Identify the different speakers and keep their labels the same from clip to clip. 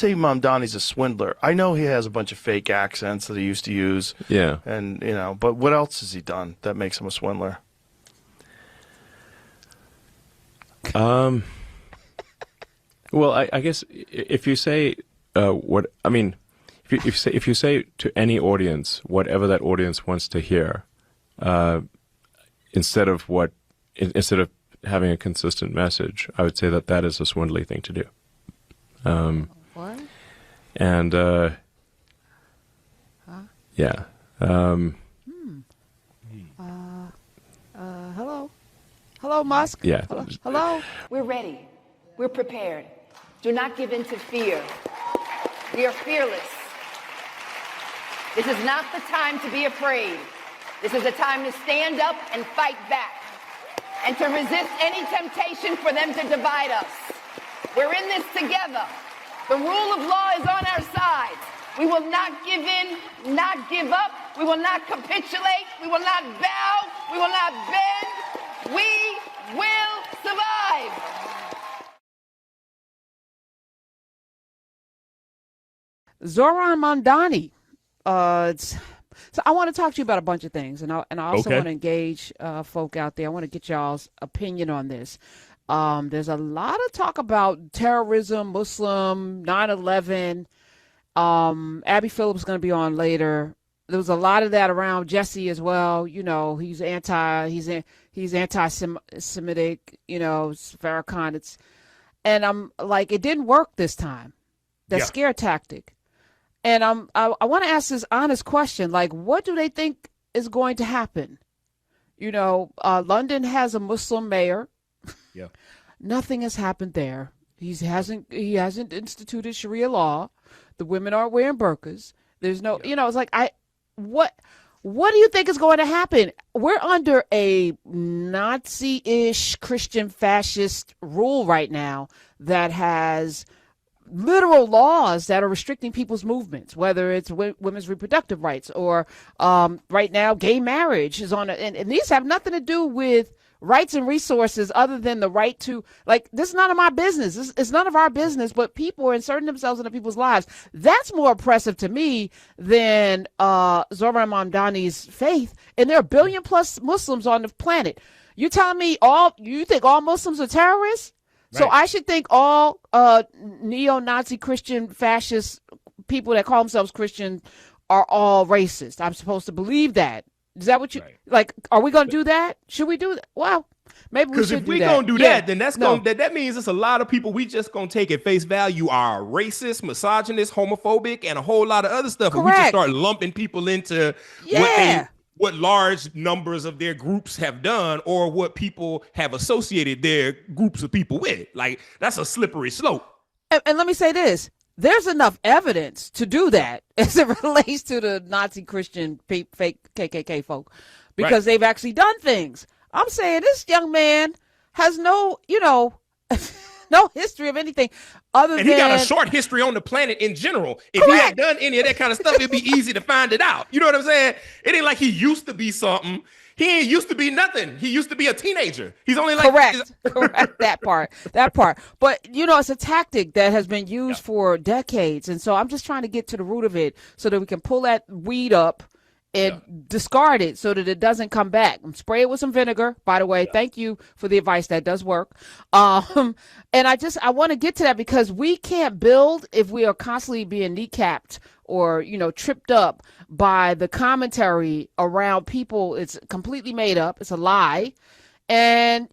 Speaker 1: say Mamdani's a swindler. I know he has a bunch of fake accents that he used to use.
Speaker 2: Yeah.
Speaker 1: And, but what else has he done that makes him a swindler?
Speaker 2: Well, I guess if you say if you say to any audience whatever that audience wants to hear, instead of having a consistent message, I would say that is a swindly thing to do.
Speaker 3: What?
Speaker 2: And yeah.
Speaker 3: Hello, Musk.
Speaker 2: Yeah.
Speaker 3: Hello.
Speaker 4: We're ready. We're prepared. Do not give in to fear. We are fearless. This is not the time to be afraid. This is a time to stand up and fight back and to resist any temptation for them to divide us. We're in this together. The rule of law is on our side. We will not give in, not give up. We will not capitulate. We will not bow. We will not bend. We will survive.
Speaker 3: Zoran Mamdani. So I want to talk to you about a bunch of things, and I also want to engage folk out there. I want to get y'all's opinion on this. There's a lot of talk about terrorism, Muslim, 9/11. Abby Phillips is going to be on later. There was a lot of that around Jesse as well. He's anti-Semitic. Farrakhan. And I'm like, it didn't work this time. That scare tactic. And I want to ask this honest question, like, what do they think is going to happen? London has a Muslim mayor.
Speaker 5: Yeah.
Speaker 3: Nothing has happened there. He hasn't instituted Sharia law. The women aren't wearing burqas. There's no, it's like, what do you think is going to happen? We're under a Nazi-ish Christian fascist rule right now that has literal laws that are restricting people's movements, whether it's women's reproductive rights or right now gay marriage is on and these have nothing to do with rights and resources other than the right to, like, this is none of my business. It's none of our business, but people are inserting themselves into people's lives. That's more oppressive to me than Zohran Mamdani's faith. And there are 1 billion plus Muslims on the planet. You telling me you think all Muslims are terrorists? Right. So I should think all neo-Nazi Christian fascist people that call themselves Christian are all racist. I'm supposed to believe that. Is that what you like? Are we going to do that? Should we do that? Well, maybe we should.
Speaker 5: Because if we're going to do that, then that means it's a lot of people we just going to take at face value are racist, misogynist, homophobic, and a whole lot of other stuff.
Speaker 3: Correct.
Speaker 5: And we just start lumping people into what large numbers of their groups have done or what people have associated their groups of people with. Like, that's a slippery slope.
Speaker 3: And let me say this. There's enough evidence to do that as it relates to the Nazi Christian fake KKK folk because they've actually done things. I'm saying this young man has no history of anything other than...
Speaker 5: And he got a short history on the planet in general. If he had done any of that kind of stuff, it'd be easy to find it out. You know what I'm saying? It ain't like he used to be something. He ain't used to be nothing. He used to be a teenager. He's only like...
Speaker 3: Correct. That part. But, it's a tactic that has been used for decades. And so I'm just trying to get to the root of it so that we can pull that weed up and discard it so that it doesn't come back. And spray it with some vinegar, by the way. Thank you for the advice. That does work. And I want to get to that because we can't build if we are constantly being kneecapped or, tripped up by the commentary around people. It's completely made up. It's a lie. And,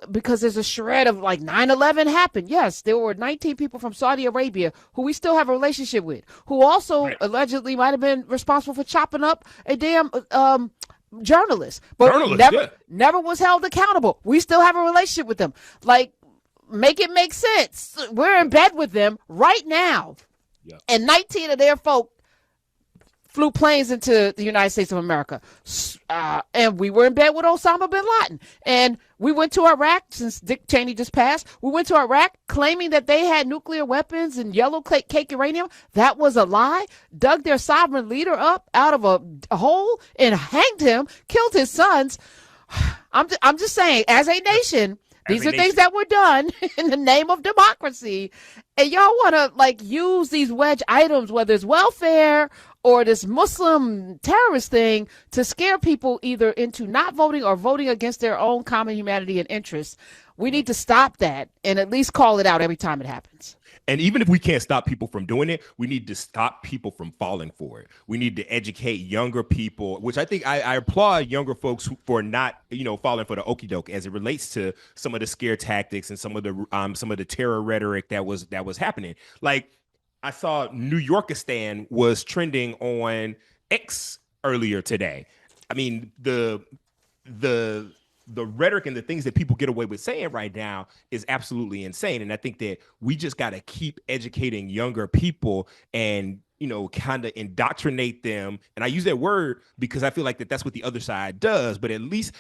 Speaker 3: because there's a shred of like 9/11 happened. Yes, there were 19 people from Saudi Arabia who we still have a relationship with, who also allegedly might have been responsible for chopping up a damn journalist, but never was held accountable. We still have a relationship with them. Like, make it make sense. We're in bed with them right now. Yeah. And 19 of their folk flew planes into the United States of America. And we were in bed with Osama bin Laden. And we went to Iraq, since Dick Cheney just passed, we went to Iraq claiming that they had nuclear weapons and yellow cake uranium. That was a lie. Dug their sovereign leader up out of a hole and hanged him, killed his sons. I'm just saying, as a nation, These
Speaker 5: a
Speaker 3: are things
Speaker 5: nation.
Speaker 3: that were done in the name of democracy. And y'all want to like use these wedge items, whether it's welfare or this Muslim terrorist thing, to scare people either into not voting or voting against their own common humanity and interests. We need to stop that and at least call it out every time it happens.
Speaker 5: And even if we can't stop people from doing it, we need to stop people from falling for it. We need to educate younger people, which I think I applaud younger folks for not, falling for the okie doke as it relates to some of the scare tactics and some of the terror rhetoric that was happening. Like I saw New Yorkistan was trending on X earlier today. I mean, the rhetoric and the things that people get away with saying right now is absolutely insane. And I think that we just got to keep educating younger people and, kind of indoctrinate them. And I use that word because I feel like that's what the other side does, but at least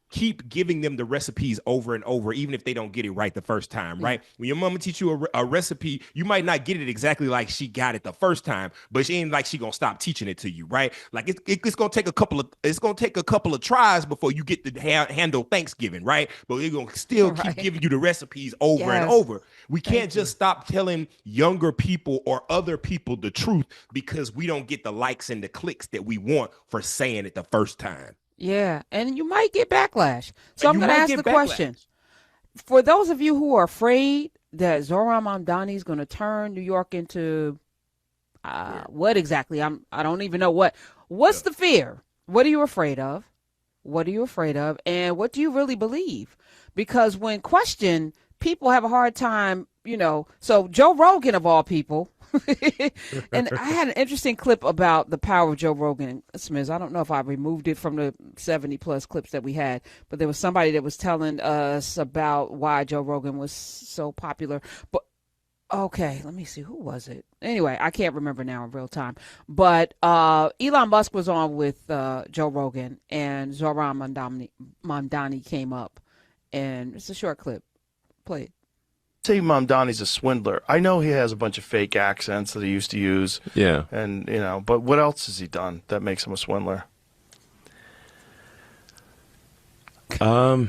Speaker 5: keep giving them the recipes over and over, even if they don't get it right the first time, right? When your mama teach you a recipe, you might not get it exactly like she got it the first time, but she ain't like she gonna stop teaching it to you, right? Like it's gonna take a couple of tries before you get to handle Thanksgiving, right? But we're gonna still keep giving you the recipes over and over. We can't just stop telling younger people or other people the truth because we don't get the likes and the clicks that we want for saying it the first time.
Speaker 3: Yeah, and you might get backlash. So I'm going to ask the question. For those of you who are afraid that Zohran Mamdani is going to turn New York into what exactly? I don't even know what's the fear? What are you afraid of? What are you afraid of? And what do you really believe? Because when questioned, people have a hard time, so Joe Rogan of all people. And I had an interesting clip about the power of Joe Rogan, Smith. I don't know if I removed it from the 70 plus clips that we had, but there was somebody that was telling us about why Joe Rogan was so popular. But okay, let me see, who was it? Anyway, I can't remember now in real time. But Elon Musk was on with Joe Rogan, and Zohran Mamdani came up, and it's a short clip. Play it.
Speaker 1: Say Mamdani's a swindler. I know he has a bunch of fake accents that he used to use.
Speaker 2: Yeah.
Speaker 1: And, but what else has he done that makes him a swindler?
Speaker 2: Well,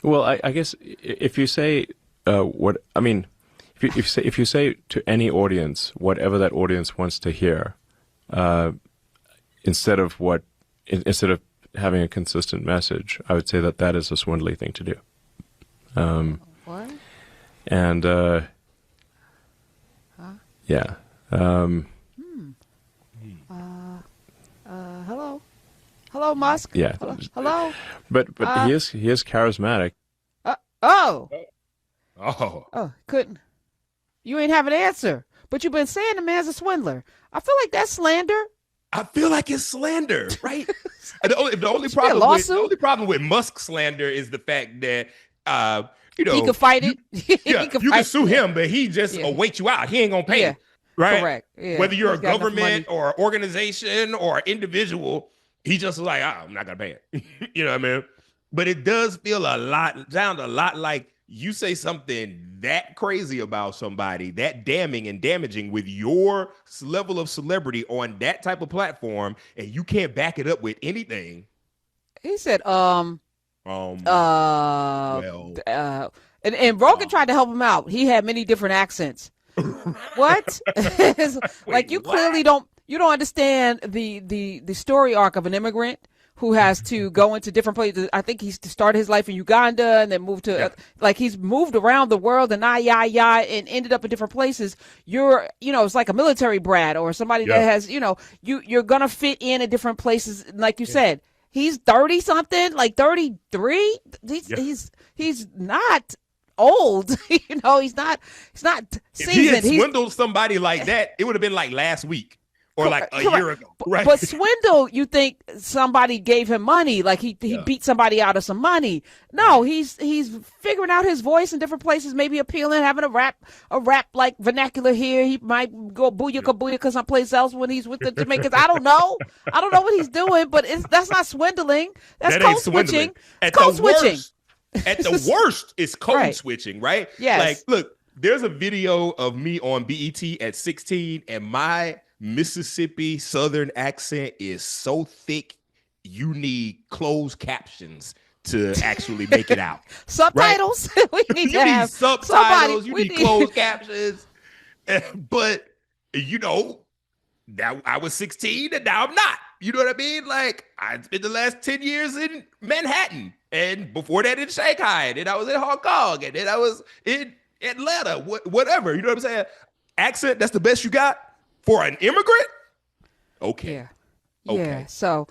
Speaker 2: I guess if you say if you say to any audience whatever that audience wants to hear, instead of having a consistent message, I would say that is a swindly thing to do.
Speaker 3: What?
Speaker 2: And yeah.
Speaker 3: Hello, Musk.
Speaker 2: Yeah.
Speaker 3: Hello.
Speaker 2: But he is charismatic.
Speaker 3: Oh,
Speaker 5: Oh,
Speaker 3: couldn't. You ain't have an answer, but you've been saying the man's a swindler. I feel like that's slander.
Speaker 5: I feel like it's slander, right? the only problem with Musk slander is the fact that
Speaker 3: he could fight it.
Speaker 5: You can sue him, but he just wait you out. He ain't gonna pay.
Speaker 3: Yeah.
Speaker 5: Right?
Speaker 3: Correct. Yeah.
Speaker 5: Whether you're
Speaker 3: He's
Speaker 5: a
Speaker 3: got enough
Speaker 5: government
Speaker 3: money.
Speaker 5: or organization or individual, he just was like, I'm not gonna pay it. You know what I mean? But it does sound a lot like you say something that crazy about somebody, that damning and damaging with your level of celebrity on that type of platform, and you can't back it up with anything.
Speaker 3: He said,
Speaker 5: Well,
Speaker 3: and Rogan tried to help him out. He had many different accents. What? Like you clearly don't understand the story arc of an immigrant who has to go into different places. I think he's started his life in Uganda and then moved to like he's moved around the world and and ended up in different places. It's like a military brat or somebody that has, you're going to fit in at different places. Like you said, he's 30 something, like 33. He's not old. He's not seasoned.
Speaker 5: If he had swindled somebody like that, it would have been like last week. Or like a year ago, right?
Speaker 3: But swindle, you think somebody gave him money, like he beat somebody out of some money. No, he's figuring out his voice in different places, maybe appealing, having a rap like vernacular here. He might go booyaka someplace else when he's with the Jamaicans. I don't know what he's doing, but that's not swindling. That's code switching.
Speaker 5: At
Speaker 3: code
Speaker 5: the
Speaker 3: switching.
Speaker 5: At the worst, it's code
Speaker 3: Right.
Speaker 5: switching, right?
Speaker 3: Yes.
Speaker 5: Like, look, there's a video of me on BET at 16, and my Mississippi Southern accent is so thick, you need closed captions to actually make it out.
Speaker 3: Subtitles. We need
Speaker 5: You
Speaker 3: to
Speaker 5: need
Speaker 3: have
Speaker 5: subtitles. You
Speaker 3: we
Speaker 5: need closed captions. But now I was 16 and now I'm not. You know what I mean? Like, I spent the last 10 years in Manhattan, and before that in Shanghai, and then I was in Hong Kong, and then I was in Atlanta, whatever. You know what I'm saying? Accent, that's the best you got for an immigrant? Okay.
Speaker 3: Yeah.
Speaker 5: Okay.
Speaker 3: Yeah. So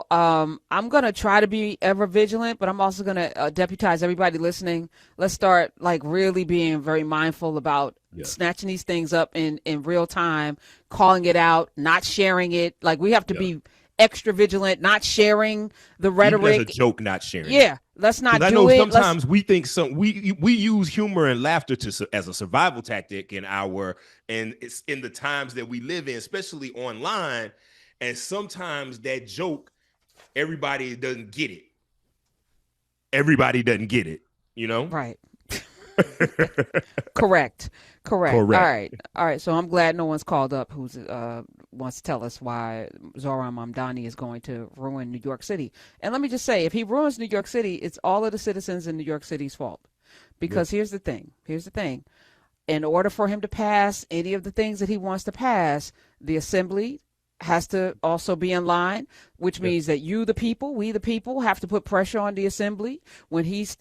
Speaker 3: I'm gonna try to be ever vigilant, but I'm also gonna deputize everybody listening. Let's start like really being very mindful about snatching these things up in real time, calling it out, not sharing it. Like, we have to be extra vigilant, not sharing the rhetoric.
Speaker 5: Even as a joke, not sharing.
Speaker 3: Yeah. Let's not do it.
Speaker 5: I know sometimes we think we use humor and laughter as a survival tactic and it's in the times that we live in, especially online. And sometimes that joke, everybody doesn't get it. Everybody doesn't get it, you know?
Speaker 3: Right. Correct. All right. So I'm glad no one's called up who's wants to tell us why Zohran Mamdani is going to ruin New York City. And let me just say, if he ruins New York City, it's all of the citizens in New York City's fault. Because here's the thing. In order for him to pass any of the things that he wants to pass, the assembly has to also be in line, which means that we the people, have to put pressure on the assembly. When he's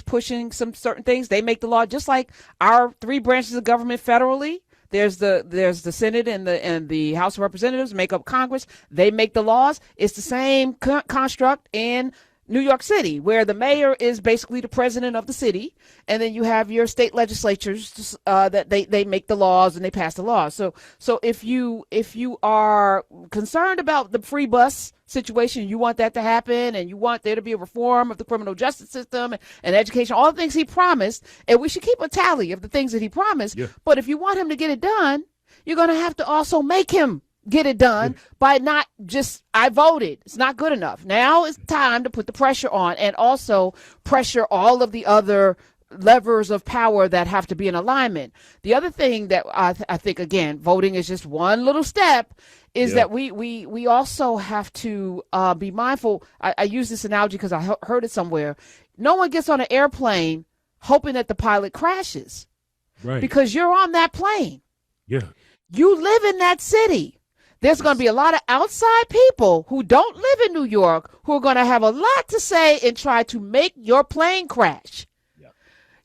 Speaker 3: pushing some certain things, they make the law, just like our three branches of government federally. There's the Senate and the House of Representatives make up Congress. They make the laws. It's the same construct in New York City, where the mayor is basically the president of the city, and then you have your state legislatures that they make the laws and they pass the laws. So if you are concerned about the free bus situation, you want that to happen, and you want there to be a reform of the criminal justice system and education, all the things he promised, and we should keep a tally of the things that he promised. Yeah. But if you want him to get it done, you're going to have to also make him get it done by not just, I voted. It's not good enough. Now it's time to put the pressure on, and also pressure all of the other levers of power that have to be in alignment. The other thing that I think, again, voting is just one little step, is that we also have to be mindful. I use this analogy because I heard it somewhere. No one gets on an airplane hoping that the pilot crashes. Right. Because you're on that plane. Yeah. You live in that city. There's going to be a lot of outside people who don't live in New York who are going to have a lot to say and try to make your plane crash. Yep.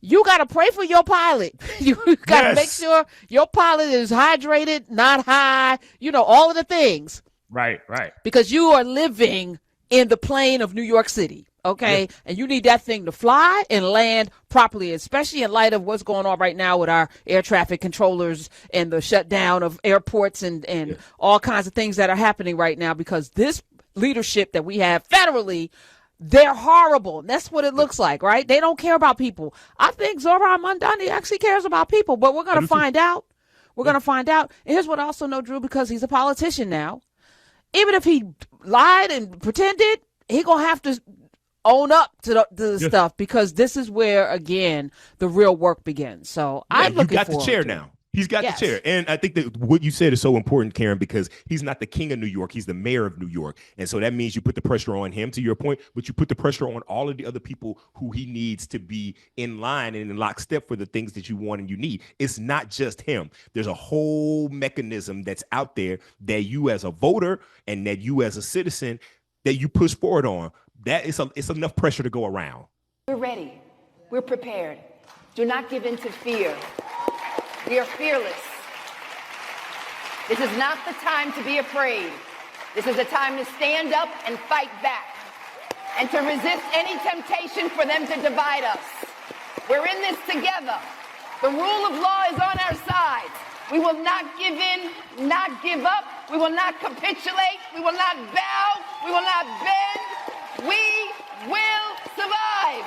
Speaker 3: You got to pray for your pilot. You got to make sure your pilot is hydrated, not high, all of the things.
Speaker 5: Right.
Speaker 3: Because you are living in the plane of New York City. Okay. Yeah. And you need that thing to fly and land properly, especially in light of what's going on right now with our air traffic controllers and the shutdown of airports and all kinds of things that are happening right now, because this leadership that we have federally, they're horrible. And that's what it looks like, right? They don't care about people. I think Zohran Mamdani actually cares about people, but we're going to find out. We're going to find out. And here's what I also know, Drew, because he's a politician now. Even if he lied and pretended, he going to have to own up to the stuff, because this is where, again, the real work begins. So I'm looking forward to it.
Speaker 5: He's got the chair now. He's got the chair. And I think that what you said is so important, Karen, because he's not the king of New York. He's the mayor of New York. And so that means you put the pressure on him, to your point, but you put the pressure on all of the other people who he needs to be in line and in lockstep for the things that you want and you need. It's not just him. There's a whole mechanism that's out there that you as a voter and that you as a citizen, that you push forward on. It's enough pressure to go around.
Speaker 4: We're ready. We're prepared. Do not give in to fear. We are fearless. This is not the time to be afraid. This is a time to stand up and fight back, and to resist any temptation for them to divide us. We're in this together. The rule of law is on our side. We will not give in, not give up. We will not capitulate. We will not bow. We will not bend. We will survive.